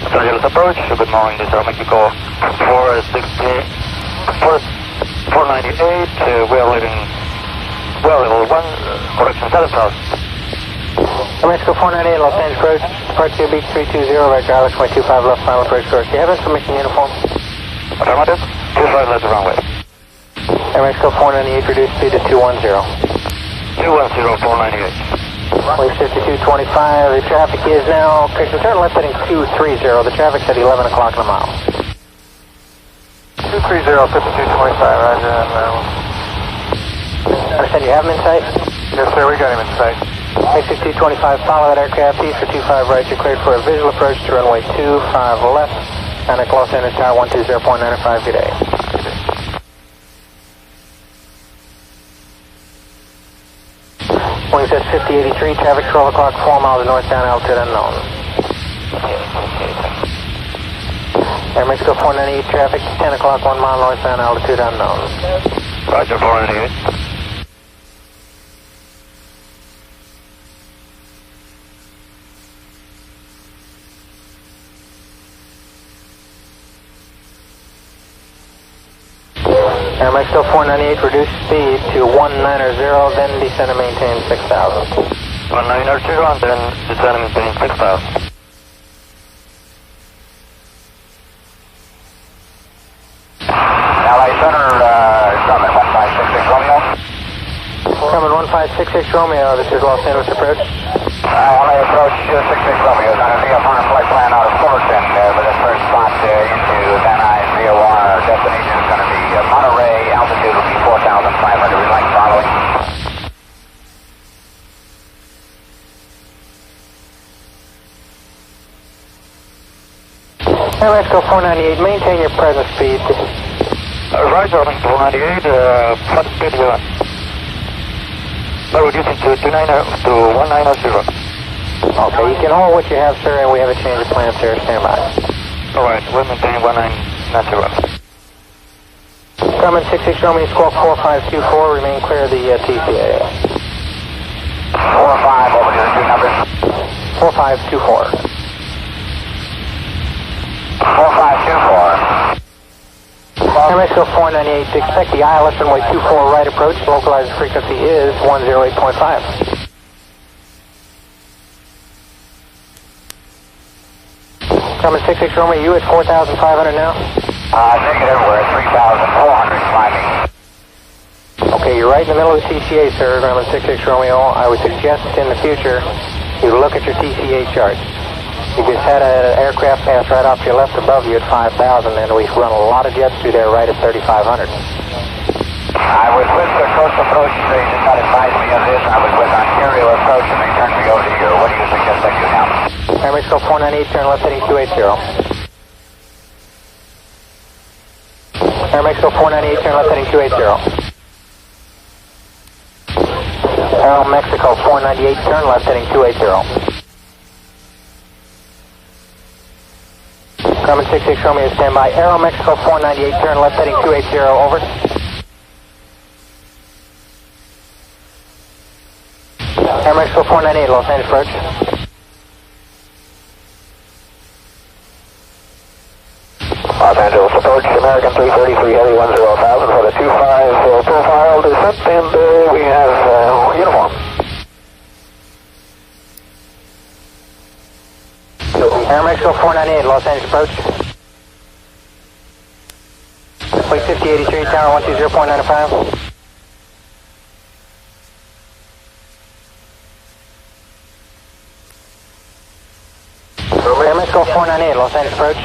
Los Angeles approach, good morning, this is Aeroméxico 498, we are leaving, well, level 1, correction, 7,000. Aeroméxico 498, Los Angeles approach, departure beach 320, right Alex 25 left, final approach course. Do you have information uniform? Affirmative, 25 left the runway. Aeroméxico 498, reduce speed to 210. 210, 498. Wave 5225, the traffic is now, correction, turn left heading 230, the traffic's at 11 o'clock in a mile. 230, 5225, roger. Understand you have him in sight? Yes, sir, we got him in sight. Wave 5225, follow that aircraft, east for 25 right, you're cleared for a visual approach to runway 25 left, and a close enter tower 120.95, good day. Wings at 5083, traffic 12 o'clock, 4 miles northbound, altitude unknown. Aeroméxico 498, traffic 10 o'clock, 1 mile northbound, altitude unknown. Roger, 498. Aeroméxico 498, reduce speed to 190, then descend and maintain 6,000. 190, and then descend and maintain 6,000. LA Center, Summit 1566 Romeo. Coming 1566 Romeo, this is Los Angeles approach. LA approach 66 Romeo, is on a VFR flight plan out of Fullerton for the first spot into Van Nuys VOR. Destination is going to be Monterey, altitude will be 4,500. We'd like following. Aeroméxico 498, maintain your present speed. Roger, 498, flight speed given. No, reducing to 190. Okay, you can hold what you have, sir, and we have a change of plans here. Stand by. Alright, we'll maintain 1990. Coming 66 Romeo, squawk 4524, remain clear of the TCA. 45 over to the two numbers. 4524. 4524. Aeroméxico 498, expect the ILS runway 24 right approach, localized frequency is 108.5. Coming 66 Romeo, you at 4,500 now? Negative, we're at 3,400 climbing. Okay, you're right in the middle of the TCA, sir. Coming 66 Romeo, I would suggest in the future you look at your TCA charts. You just had an aircraft pass right off to your left above you at 5,000, and we run a lot of jets through there right at 3,500. I was with the coast approach, they did not advise me of this. I was with Ontario approach and they turned me over to you. What do you suggest I do now? Aeroméxico 498, turn left heading 280. Aeroméxico 498, turn left heading 280. Aeroméxico 498, turn left heading 280. Coming 66 Romeo, stand by. Aeroméxico 498, turn left heading 280, over. Aeroméxico 498, Los Angeles approach. Los Angeles approach, American 333 Heavy 10,000 for the 25 profile descent, and we have uniform. Aeroméxico 498, Los Angeles approach. Wait 5083, tower 120.95. Aeroméxico 498, Los Angeles approach.